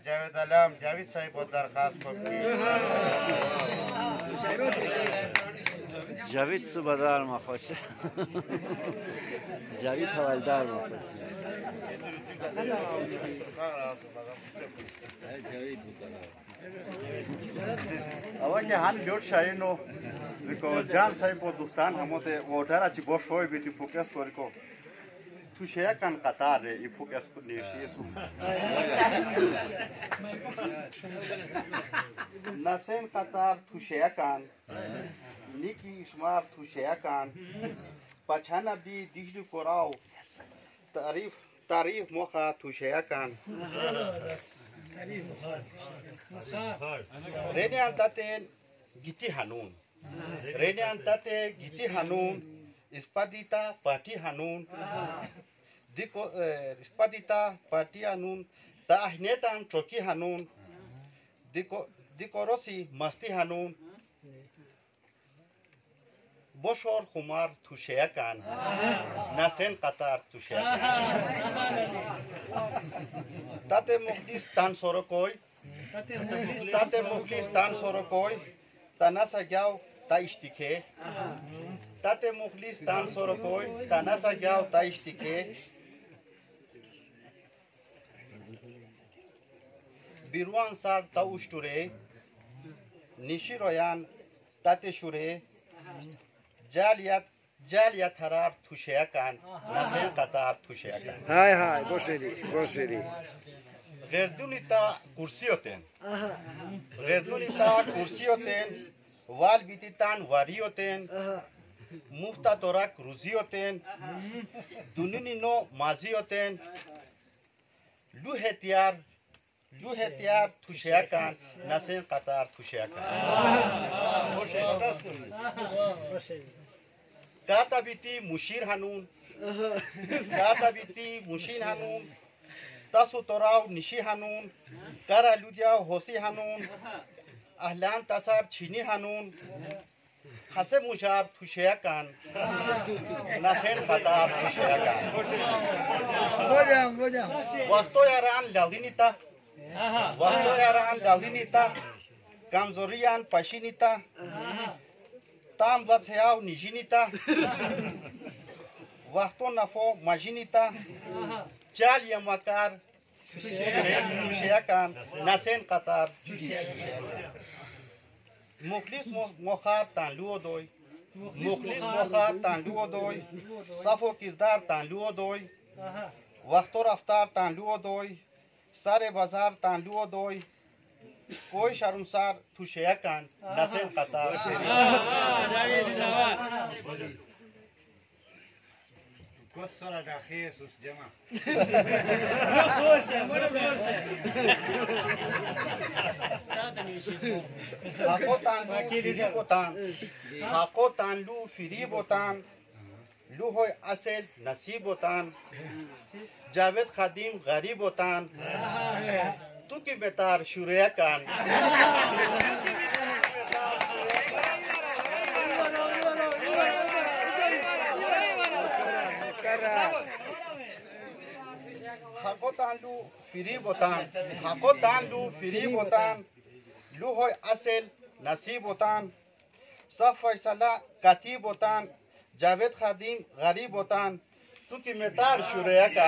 جاوید علام جاوید صاحب با درخواست کنید جاوید صوبدار ما خوشه جاوید حوالدار ما خوشه اول که هن بیاد شاینو دیگه جان صاحب با دوستان هموده ووتر اچی باش شوی بیتی فوکس کاری کو تو شیا کن قطار ای فوکس کنیشی سو نسین قطار تو شیا کن نیکی شمار تو شیا کن پچانا بی دیجلی کوراو تعریف موخا تو شیا کن رینی انتاتن گیتی هنون رینی انتاته گیتی هنون اسپادیتا پاتی هنون دیکو اسپادیتا پاتی هنون تا اهنیتان چوکی هنون دیکو روسی مستی هنون بشور خمار توشیا کن نسین قطار توشیا کن تات مخلیص تان سورکوی تات مخلیص تان سورکوی تا نسا گاو تا اشتیکه تات مخلیص تان سورکوی تا نسا گاو تا اشتیکه بیروان سار تا اشتوره نیشی رویان تات شوره جالیت هرار توشیا کن نسین قطار توشیا کن های باشیدی غردونی تا کرسی ہوتن وال بیتی تان واری ہوتن مفتا تورک روزی ہوتن دونینی نو مازی ہوتن لو هتیار توشیا کن نسین قطار توشیا کن کاتا بیتی مشیر هنون تاسو توراو نشی هنون کارا لودیا حوسی هنون اهلان تاسار چینی هنون حسب مجاب توشیا کن نسین قطار توشیا کن وقتو یاران لالینی تا کمزوریان پشینی تا تام بچه‌او نیجینی تا وقتو نفو ماجینی تا چال یا مکار توشیا کن نسین قطار مخلیص مخار تانلو دوی صفو کردار تانلو دوی وقتو رفتار تانلو دوی سر بازار تانلو دوی کوئی شرمسار توشیا کن نسین قطار Kossara da Jesus jama. حقو تانلو فری بوتان لو ہوئی اصل نصیب بوتان جاوید خادم غریب بوتان تو کی بتار شوریا کان حقو تانلو فری بوتان لو ہوئی اصل نصیب بوتان सब फैसला कतीब होतान जावेद खादिम गरीब होतान तू की मेतार शुरया का